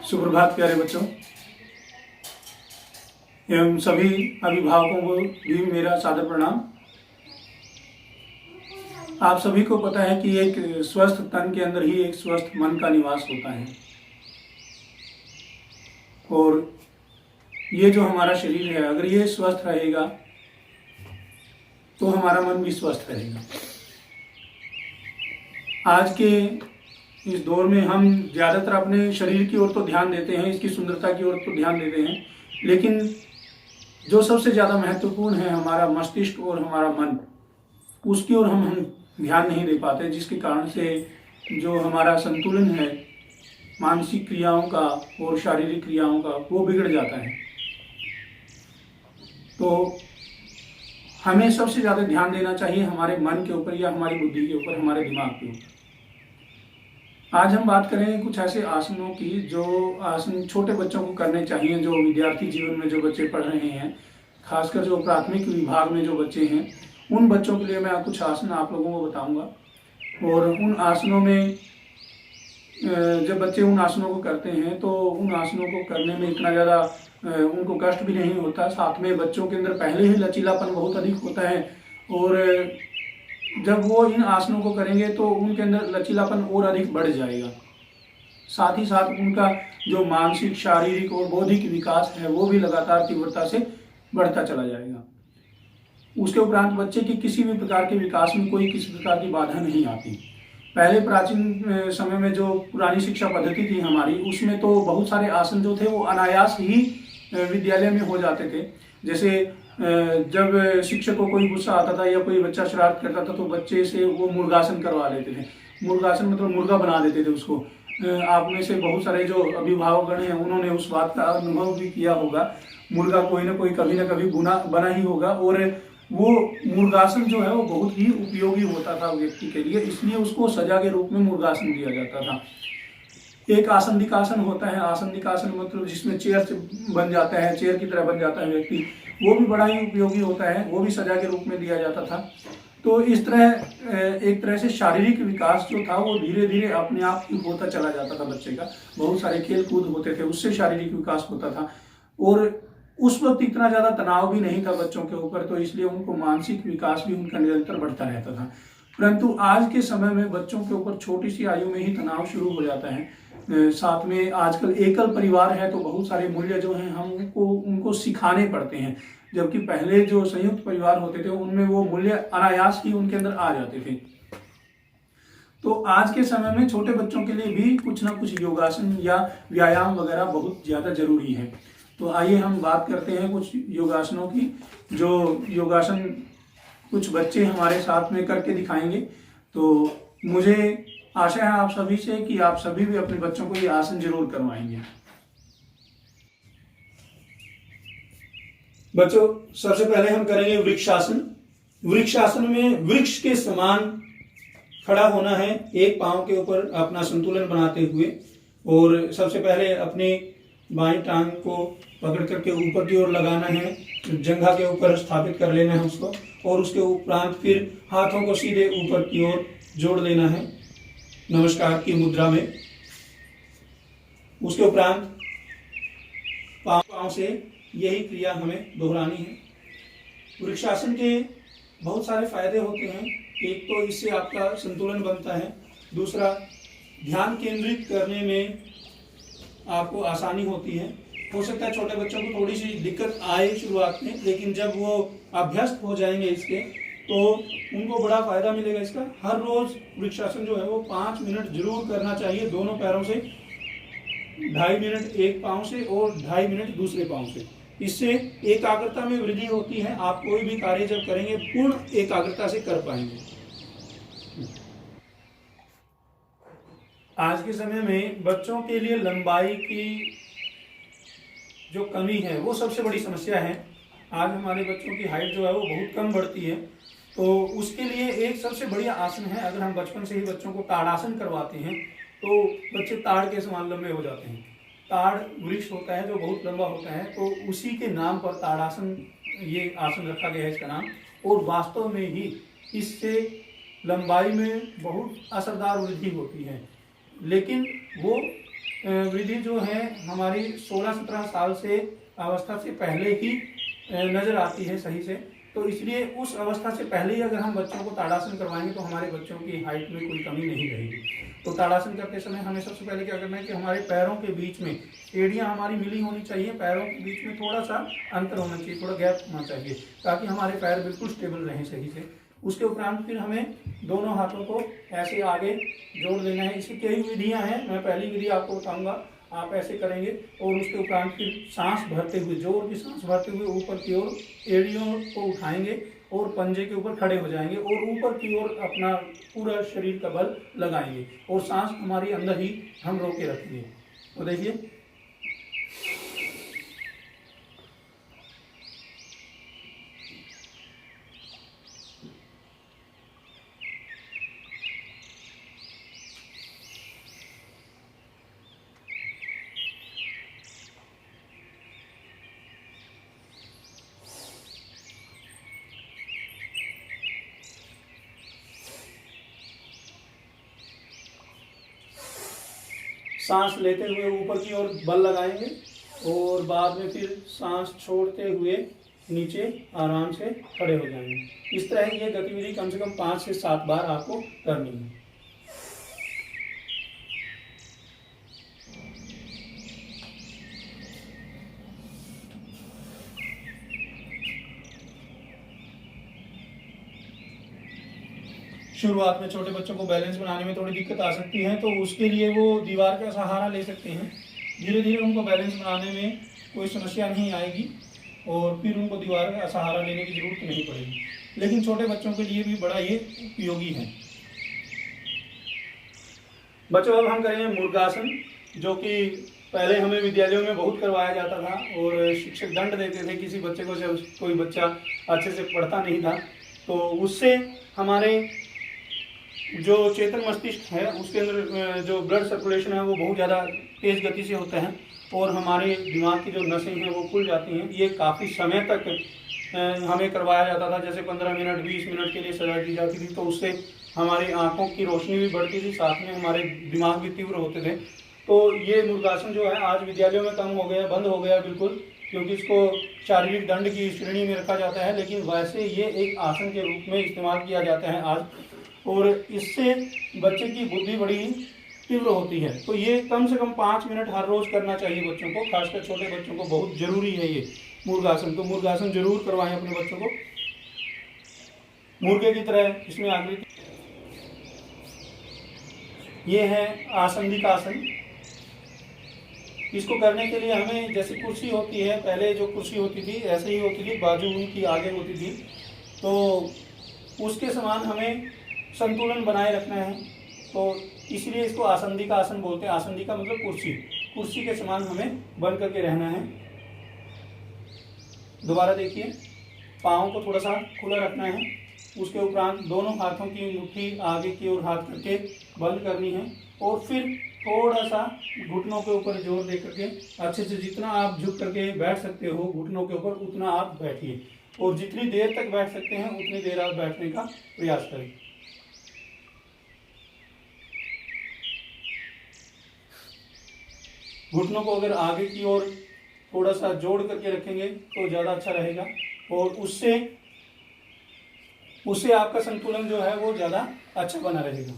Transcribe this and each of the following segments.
सुप्रभात प्यारे बच्चों एवं सभी अभिभावकों को भी मेरा सादर प्रणाम। आप सभी को पता है कि एक स्वस्थ तन के अंदर ही एक स्वस्थ मन का निवास होता है और ये जो हमारा शरीर है अगर ये स्वस्थ रहेगा तो हमारा मन भी स्वस्थ रहेगा। आज के इस दौर में हम ज़्यादातर अपने शरीर की ओर तो ध्यान देते हैं, इसकी सुंदरता की ओर तो ध्यान देते हैं, लेकिन जो सबसे ज़्यादा महत्वपूर्ण है हमारा मस्तिष्क और हमारा मन, उसकी ओर हम ध्यान नहीं दे पाते, जिसके कारण से जो हमारा संतुलन है मानसिक क्रियाओं का और शारीरिक क्रियाओं का वो बिगड़ जाता है। तो हमें सबसे ज़्यादा ध्यान देना चाहिए हमारे मन के ऊपर या हमारी बुद्धि के ऊपर, हमारे दिमाग के ऊपर। आज हम बात करेंगे कुछ ऐसे आसनों की जो आसन छोटे बच्चों को करने चाहिए, जो विद्यार्थी जीवन में जो बच्चे पढ़ रहे हैं, खासकर जो प्राथमिक विभाग में जो बच्चे हैं, उन बच्चों के लिए मैं कुछ आसन आप लोगों को बताऊंगा। और उन आसनों में जब बच्चे उन आसनों को करते हैं तो उन आसनों को करने में इतना ज़्यादा उनको कष्ट भी नहीं होता, साथ में बच्चों के अंदर पहले ही लचीलापन बहुत अधिक होता है और जब वो इन आसनों को करेंगे तो उनके अंदर लचीलापन और अधिक बढ़ जाएगा। साथ ही साथ उनका जो मानसिक, शारीरिक और बौद्धिक विकास है वो भी लगातार तीव्रता से बढ़ता चला जाएगा। उसके उपरांत बच्चे की किसी भी प्रकार के विकास में कोई किसी प्रकार की बाधा नहीं आती। पहले प्राचीन समय में जो पुरानी शिक्षा पद्धति थी हमारी, उसमें तो बहुत सारे आसन जो थे वो अनायास ही विद्यालय में हो जाते थे। जैसे जब शिक्षक को कोई गुस्सा आता था या कोई बच्चा शरारत करता था तो बच्चे से वो मुर्गासन करवा लेते थे। मुर्गासन मतलब मुर्गा बना देते थे उसको। आप में से बहुत सारे जो अभिभावकगण हैं उन्होंने उस बात का अनुभव भी किया होगा। मुर्गा कोई ना कोई कभी ना कभी बना ही होगा और वो मुर्गासन जो है वो बहुत ही उपयोगी होता था व्यक्ति के लिए, इसलिए उसको सजा के रूप में मुर्गासन दिया जाता था। एक आसंदिकासन होता है। आसंदिकासन मतलब जिसमें चेयर बन जाता है, चेयर की तरह बन जाता है व्यक्ति, वो भी बड़ा ही उपयोगी होता है, वो भी सजा के रूप में दिया जाता था। तो इस तरह एक तरह से शारीरिक विकास जो था वो धीरे धीरे अपने आप ही होता चला जाता था बच्चे का। बहुत सारे खेल कूद होते थे, उससे शारीरिक विकास होता था और उस वक्त इतना ज़्यादा तनाव भी नहीं था बच्चों के ऊपर, तो इसलिए उनको मानसिक विकास भी उनका निरंतर बढ़ता रहता था। परंतु आज के समय में बच्चों के ऊपर छोटी सी आयु में ही तनाव शुरू हो जाता है। साथ में आजकल एकल परिवार है तो बहुत सारे मूल्य जो हैं हम उनको सिखाने पड़ते हैं, जबकि पहले जो संयुक्त परिवार होते थे उनमें वो मूल्य अनायास ही उनके अंदर आ जाते थे। तो आज के समय में छोटे बच्चों के लिए भी कुछ ना कुछ योगासन या व्यायाम वगैरह बहुत ज़्यादा जरूरी है। तो आइए हम बात करते हैं कुछ योगासनों की, जो योगासन कुछ बच्चे हमारे साथ में करके दिखाएंगे। तो मुझे आशा है आप सभी से कि आप सभी भी अपने बच्चों को ये आसन जरूर करवाएंगे। बच्चों, सबसे पहले हम करेंगे वृक्षासन। वृक्षासन में वृक्ष के समान खड़ा होना है, एक पांव के ऊपर अपना संतुलन बनाते हुए, और सबसे पहले अपनी बाईं टांग को पकड़ करके ऊपर की ओर लगाना है, जंघा के ऊपर स्थापित कर लेना है उसको, और उसके उपरांत फिर हाथों को सीधे ऊपर की ओर जोड़ देना है नमस्कार की मुद्रा में। उसके उपरांत पांव से यही क्रिया हमें दोहरानी है। वृक्षासन के बहुत सारे फायदे होते हैं। एक तो इससे आपका संतुलन बनता है, दूसरा ध्यान केंद्रित करने में आपको आसानी होती है। हो सकता है छोटे बच्चों को थोड़ी सी दिक्कत आए शुरुआत में, लेकिन जब वो अभ्यस्त हो जाएंगे इसके तो उनको बड़ा फायदा मिलेगा इसका। हर रोज वृक्षासन जो है वो 5 मिनट जरूर करना चाहिए, दोनों पैरों से, 2.5 मिनट एक पाँव से और 2.5 मिनट दूसरे पाँव से। इससे एकाग्रता में वृद्धि होती है। आप कोई भी कार्य जब करेंगे पूर्ण एकाग्रता से कर पाएंगे। आज के समय में बच्चों के लिए लंबाई की जो कमी है वो सबसे बड़ी समस्या है। आज हमारे बच्चों की हाइट जो है वो बहुत कम बढ़ती है, तो उसके लिए एक सबसे बढ़िया आसन है। अगर हम बचपन से ही बच्चों को ताड़ासन करवाते हैं तो बच्चे ताड़ के समान लंबे हो जाते हैं। ताड़ वृक्ष होता है जो बहुत लंबा होता है, तो उसी के नाम पर ताड़ासन ये आसन रखा गया है इसका नाम। और वास्तव में ही इससे लंबाई में बहुत असरदार वृद्धि होती है, लेकिन वो वृद्धि जो है हमारी 16-17 साल से अवस्था से पहले ही नजर आती है सही से। तो इसलिए उस अवस्था से पहले ही अगर हम बच्चों को ताड़ासन करवाएंगे तो हमारे बच्चों की हाइट में कोई कमी नहीं रहेगी। तो ताड़ासन करते समय हमें सबसे पहले क्या करना है कि हमारे पैरों के बीच में एड़ियां हमारी मिली होनी चाहिए, पैरों के बीच में थोड़ा सा अंतर होना चाहिए, थोड़ा गैप होना चाहिए, ताकि हमारे पैर बिल्कुल स्टेबल रहें सही से। उसके उपरांत फिर हमें दोनों हाथों को ऐसे आगे जोड़ देना है। इसकी कई विधियां हैं, मैं पहली विधि आपको बताऊंगा, आप ऐसे करेंगे। और उसके उपरांत फिर सांस भरते हुए, जोर की सांस भरते हुए ऊपर की ओर एड़ियों को उठाएंगे और पंजे के ऊपर खड़े हो जाएंगे और ऊपर की ओर अपना पूरा शरीर का बल लगाएंगे और सांस हमारी अंदर ही हम रोके रखेंगे। तो देखिए, सांस लेते हुए ऊपर की ओर बल लगाएंगे और बाद में फिर सांस छोड़ते हुए नीचे आराम से खड़े हो जाएंगे। इस तरह ये गतिविधि कम से कम 5 से 7 बार आपको करनी है। शुरुआत में छोटे बच्चों को बैलेंस बनाने में थोड़ी दिक्कत आ सकती है, तो उसके लिए वो दीवार का सहारा ले सकते हैं। धीरे धीरे उनको बैलेंस बनाने में कोई समस्या नहीं आएगी और फिर उनको दीवार का सहारा लेने की जरूरत नहीं पड़ेगी। लेकिन छोटे बच्चों के लिए भी बड़ा ये उपयोगी है। बच्चों, अब हम करेंगे मुर्गासन, जो कि पहले हमें विद्यालयों में बहुत करवाया जाता था और शिक्षक दंड देते थे किसी बच्चे को जब कोई बच्चा अच्छे से पढ़ता नहीं था। तो उससे हमारे जो चेतन मस्तिष्क है उसके अंदर जो ब्लड सर्कुलेशन है वो बहुत ज़्यादा तेज़ गति से होता है और हमारे दिमाग की जो नसें हैं वो खुल जाती हैं। ये काफ़ी समय तक हमें करवाया जाता था, जैसे 15 मिनट 20 मिनट के लिए सजा दी जाती थी। तो उससे हमारी आंखों की रोशनी भी बढ़ती थी, साथ में हमारे दिमाग भी तीव्र होते थे। तो ये मुर्गासन जो है आज विद्यालयों में कम हो गया, बंद हो गया बिल्कुल, क्योंकि इसको शारीरिक दंड की श्रेणी में रखा जाता है। लेकिन वैसे ये एक आसन के रूप में इस्तेमाल किया जाता है आज, और इससे बच्चे की बुद्धि बड़ी तीव्र होती है। तो ये कम से कम 5 मिनट हर रोज करना चाहिए बच्चों को, खासकर छोटे बच्चों को बहुत जरूरी है ये मुर्गासन। तो मुर्गासन जरूर करवाएं अपने बच्चों को। मुर्गे की तरह इसमें आकृति, ये है आसंदिकासन। इसको करने के लिए हमें, जैसे कुर्सी होती है, पहले जो कुर्सी होती थी ऐसे ही होती थी, बाजू उनकी आगे होती थी, तो उसके समान हमें संतुलन बनाए रखना है। तो इसलिए इसको आसंदी का आसन बोलते हैं। आसंदी का मतलब कुर्सी, कुर्सी के समान हमें बन करके रहना है। दोबारा देखिए, पाँव को थोड़ा सा खुला रखना है। उसके उपरांत दोनों हाथों की मुट्ठी आगे की ओर हाथ करके बंद करनी है और फिर थोड़ा सा घुटनों के ऊपर जोर दे करके अच्छे से, जितना आप झुक करके बैठ सकते हो घुटनों के ऊपर, उतना आप बैठिए और जितनी देर तक बैठ सकते हैं उतनी देर आप बैठने का प्रयास करें। घुटनों को अगर आगे की ओर थोड़ा सा जोड़ करके रखेंगे तो ज़्यादा अच्छा रहेगा और उससे उससे आपका संतुलन जो है वो ज़्यादा अच्छा बना रहेगा।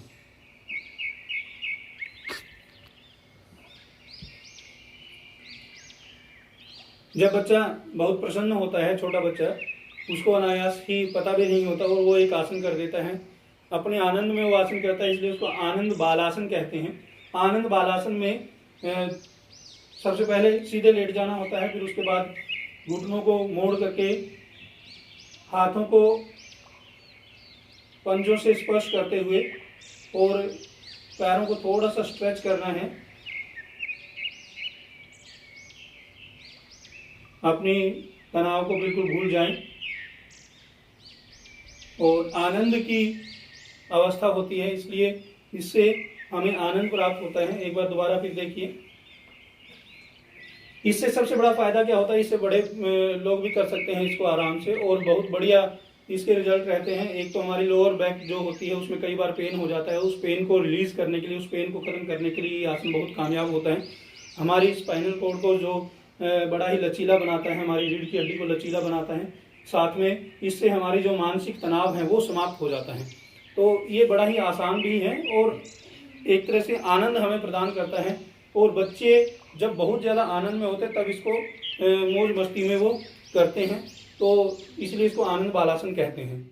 जब बच्चा बहुत प्रसन्न होता है, छोटा बच्चा, उसको अनायास ही पता भी नहीं होता और वो एक आसन कर देता है, अपने आनंद में वो आसन करता है, इसलिए उसको आनंद बालासन कहते हैं। आनंद बालासन में सबसे पहले सीधे लेट जाना होता है, फिर उसके बाद घुटनों को मोड़ करके हाथों को पंजों से स्पर्श करते हुए और पैरों को थोड़ा सा स्ट्रेच करना है। अपनी तनाव को बिल्कुल भूल जाएं और आनंद की अवस्था होती है, इसलिए इससे हमें आनंद प्राप्त होता है। एक बार दोबारा फिर देखिए। इससे सबसे बड़ा फायदा क्या होता है, इससे बड़े लोग भी कर सकते हैं इसको आराम से और बहुत बढ़िया इसके रिजल्ट रहते हैं। एक तो हमारी लोअर बैक जो होती है उसमें कई बार पेन हो जाता है, उस पेन को रिलीज करने के लिए, उस पेन को खत्म करने के लिए ये आसन बहुत कामयाब होता है। हमारी स्पाइनल कोड को जो बड़ा ही लचीला बनाता है, हमारी रीढ़ की हड्डी को लचीला बनाता है, साथ में इससे हमारी जो मानसिक तनाव है वो समाप्त हो जाता है। तो ये बड़ा ही आसान भी है और एक तरह से आनंद हमें प्रदान करता है। और बच्चे जब बहुत ज़्यादा आनंद में होते हैं तब इसको मौज मस्ती में वो करते हैं, तो इसलिए इसको आनंद बालासन कहते हैं।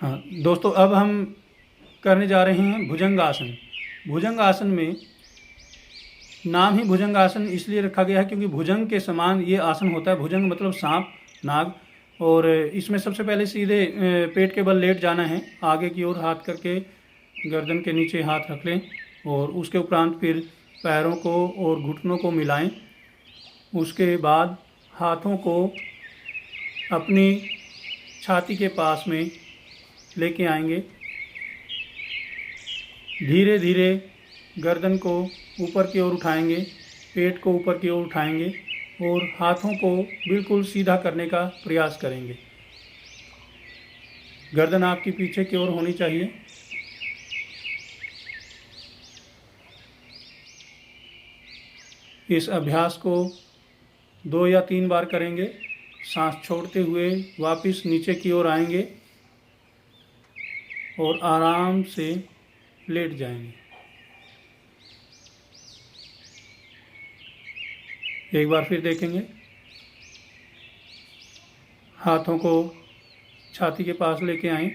हाँ दोस्तों, अब हम करने जा रहे हैं भुजंगासन। भुजंगासन में नाम ही भुजंगासन इसलिए रखा गया है क्योंकि भुजंग के समान ये आसन होता है। भुजंग मतलब सांप, नाग। और इसमें सबसे पहले सीधे पेट के बल लेट जाना है, आगे की ओर हाथ करके गर्दन के नीचे हाथ रख लें और उसके उपरांत फिर पैरों को और घुटनों को मिलाएं। उसके बाद हाथों को अपनी छाती के पास में लेके आएंगे। धीरे धीरे गर्दन को ऊपर की ओर उठाएंगे, पेट को ऊपर की ओर उठाएंगे और हाथों को बिल्कुल सीधा करने का प्रयास करेंगे। गर्दन आपकी पीछे की ओर होनी चाहिए। इस अभ्यास को 2 या 3 बार करेंगे। सांस छोड़ते हुए वापस नीचे की ओर आएंगे और आराम से लेट जाएंगे। एक बार फिर देखेंगे। हाथों को छाती के पास लेके आएं,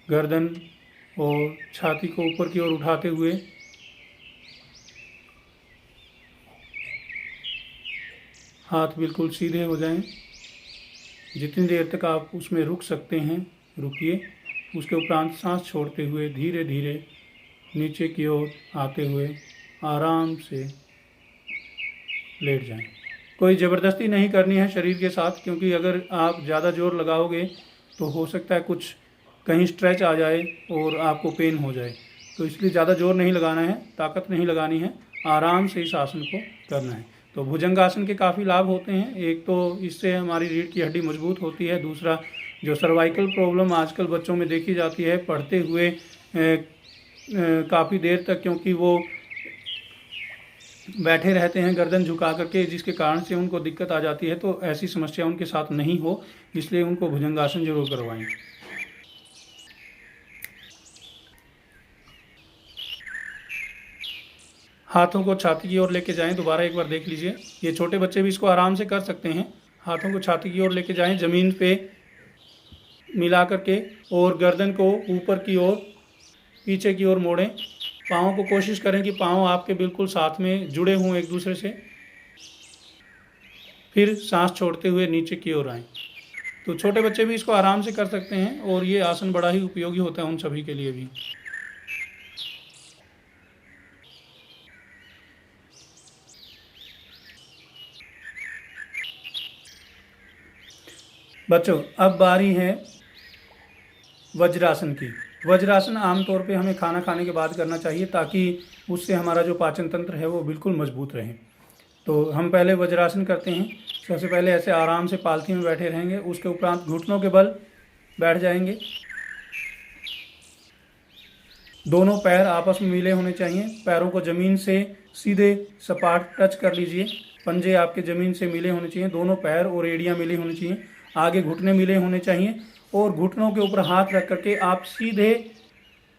गर्दन और छाती को ऊपर की ओर उठाते हुए हाथ बिल्कुल सीधे हो जाएं। जितनी देर तक आप उसमें रुक सकते हैं रुकिए। उसके उपरांत सांस छोड़ते हुए धीरे धीरे नीचे की ओर आते हुए आराम से लेट जाएं। कोई ज़बरदस्ती नहीं करनी है शरीर के साथ, क्योंकि अगर आप ज़्यादा जोर लगाओगे तो हो सकता है कुछ कहीं स्ट्रेच आ जाए और आपको पेन हो जाए। तो इसलिए ज़्यादा जोर नहीं लगाना है, ताकत नहीं लगानी है, आराम से इस आसन को करना है। तो भुजंगासन के काफ़ी लाभ होते हैं। एक तो इससे हमारी रीढ़ की हड्डी मजबूत होती है। दूसरा, जो सर्वाइकल प्रॉब्लम आजकल बच्चों में देखी जाती है पढ़ते हुए काफ़ी देर तक, क्योंकि वो बैठे रहते हैं गर्दन झुका करके, जिसके कारण से उनको दिक्कत आ जाती है, तो ऐसी समस्या उनके साथ नहीं हो, इसलिए उनको भुजंगासन जरूर करवाएं। हाथों को छाती की ओर लेके जाएं। दोबारा एक बार देख लीजिए। ये छोटे बच्चे भी इसको आराम से कर सकते हैं। हाथों को छाती की ओर लेके जाएं, ज़मीन पे मिला करके, और गर्दन को ऊपर की ओर पीछे की ओर मोड़ें। पाँव को कोशिश करें कि पाँव आपके बिल्कुल साथ में जुड़े हों एक दूसरे से। फिर सांस छोड़ते हुए नीचे की ओर आएं। तो छोटे बच्चे भी इसको आराम से कर सकते हैं और ये आसन बड़ा ही उपयोगी होता है उन सभी के लिए भी। बच्चों, अब बारी है वज्रासन की। वज्रासन आमतौर पे हमें खाना खाने के बाद करना चाहिए, ताकि उससे हमारा जो पाचन तंत्र है वो बिल्कुल मजबूत रहे। तो हम पहले वज्रासन करते हैं। सबसे पहले ऐसे आराम से पालथी में बैठे रहेंगे। उसके उपरांत घुटनों के बल बैठ जाएंगे। दोनों पैर आपस में मिले होने चाहिए। पैरों को ज़मीन से सीधे सपाट टच कर लीजिए। पंजे आपके ज़मीन से मिले होने चाहिए। दोनों पैर और एड़ियाँ मिली होनी चाहिए। आगे घुटने मिले होने चाहिए और घुटनों के ऊपर हाथ रख करके आप सीधे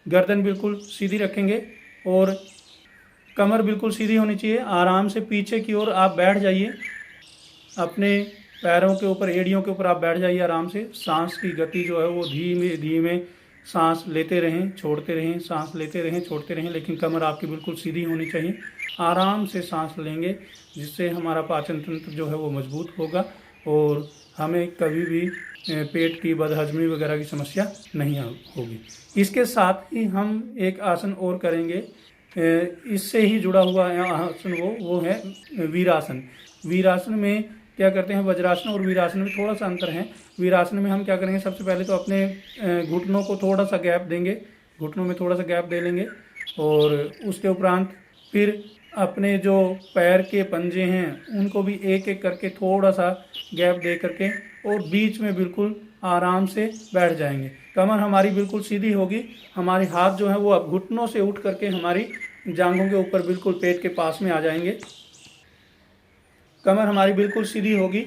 गर्दन बिल्कुल सीधी रखेंगे और कमर बिल्कुल सीधी होनी चाहिए। आराम से पीछे की ओर आप बैठ जाइए। अपने पैरों के ऊपर, एड़ियों के ऊपर आप बैठ जाइए आराम से। सांस की गति जो है वो धीमे धीमे सांस लेते रहें, छोड़ते रहें, सांस लेते रहें, छोड़ते रहें, लेकिन कमर आपकी बिल्कुल सीधी होनी चाहिए। आराम से सांस लेंगे, जिससे हमारा पाचन तंत्र जो है वो मजबूत होगा और हमें कभी भी पेट की बदहजमी वगैरह की समस्या नहीं होगी। इसके साथ ही हम एक आसन और करेंगे, इससे ही जुड़ा हुआ आसन वो है वीरासन। वीरासन में क्या करते हैं, वज्रासन और वीरासन में थोड़ा सा अंतर है। वीरासन में हम क्या करेंगे, सबसे पहले तो अपने घुटनों को थोड़ा सा गैप देंगे, घुटनों में थोड़ा सा गैप दे लेंगे और उसके उपरांत फिर अपने जो पैर के पंजे हैं उनको भी एक एक करके थोड़ा सा गैप दे करके और बीच में बिल्कुल आराम से बैठ जाएंगे। कमर हमारी बिल्कुल सीधी होगी। हमारे हाथ जो है वो अब घुटनों से उठ करके हमारी जांघों के ऊपर बिल्कुल पेट के पास में आ जाएंगे। कमर हमारी बिल्कुल सीधी होगी।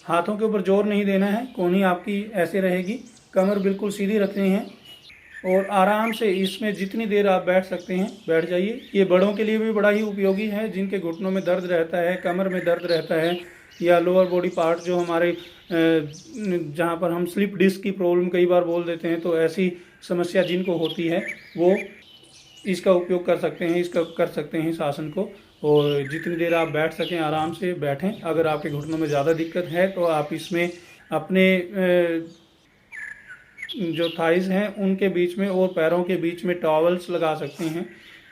हाथों के ऊपर जोर नहीं देना है, कोहनी आपकी ऐसे रहेगी। कमर बिल्कुल सीधी रखनी है और आराम से इसमें जितनी देर आप बैठ सकते हैं बैठ जाइए। ये बड़ों के लिए भी बड़ा ही उपयोगी है, जिनके घुटनों में दर्द रहता है, कमर में दर्द रहता है, या लोअर बॉडी पार्ट जो हमारे जहाँ पर हम स्लिप डिस्क की प्रॉब्लम कई बार बोल देते हैं, तो ऐसी समस्या जिनको होती है वो इसका उपयोग कर सकते हैं, इसका कर सकते हैं इस आसन को। और जितनी देर आप बैठ सकें आराम से बैठें। अगर आपके घुटनों में ज़्यादा दिक्कत है तो आप इसमें अपने जो थाइस हैं उनके बीच में और पैरों के बीच में टॉवल्स लगा सकते हैं,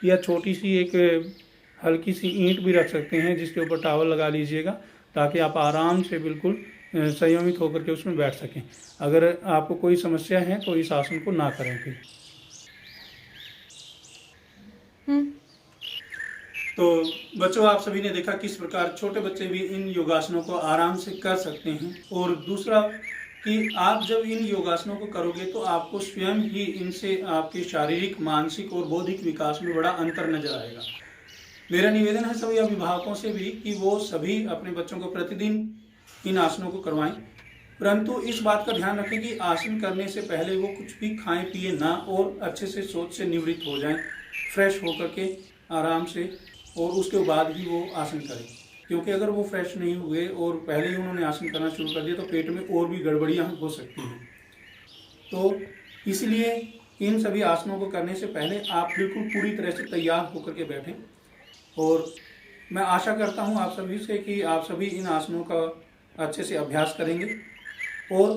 या छोटी सी एक हल्की सी ईंट भी रख सकते हैं जिसके ऊपर टॉवल लगा लीजिएगा, ताकि आप आराम से बिल्कुल संयमित होकर के उसमें बैठ सकें। अगर आपको कोई समस्या है तो इस आसन को ना करें फिर। तो बच्चों, आप सभी ने देखा किस प्रकार छोटे बच्चे भी इन योगासनों को आराम से कर सकते हैं। और दूसरा कि आप जब इन योगासनों को करोगे तो आपको स्वयं ही इनसे आपके शारीरिक, मानसिक और बौद्धिक विकास में बड़ा अंतर नजर आएगा। मेरा निवेदन है सभी अभिभावकों से भी कि वो सभी अपने बच्चों को प्रतिदिन इन आसनों को करवाएं, परंतु इस बात का ध्यान रखें कि आसन करने से पहले वो कुछ भी खाएं पिए ना, और अच्छे से सोच से निवृत्त हो जाएं, फ्रेश होकर के आराम से, और उसके बाद ही वो आसन करें। क्योंकि अगर वो फ्रेश नहीं हुए और पहले ही उन्होंने आसन करना शुरू कर दिया तो पेट में और भी गड़बड़ियाँ हो सकती हैं। तो इसलिए इन सभी आसनों को करने से पहले आप बिल्कुल पूरी तरह से तैयार होकर के बैठें। और मैं आशा करता हूँ आप सभी से कि आप सभी इन आसनों का अच्छे से अभ्यास करेंगे और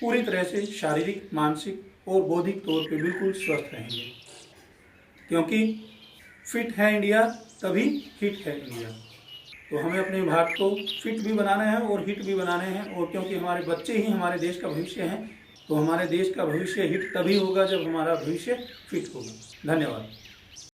पूरी तरह से शारीरिक, मानसिक और बौद्धिक तौर पे बिल्कुल स्वस्थ रहेंगे। क्योंकि फिट है इंडिया तभी हिट है इंडिया। तो हमें अपने भारत को फिट भी बनाना है और हिट भी बनाने हैं। और क्योंकि हमारे बच्चे ही हमारे देश का भविष्य हैं, तो हमारे देश का भविष्य हिट तभी होगा जब हमारा भविष्य फिट होगा। धन्यवाद।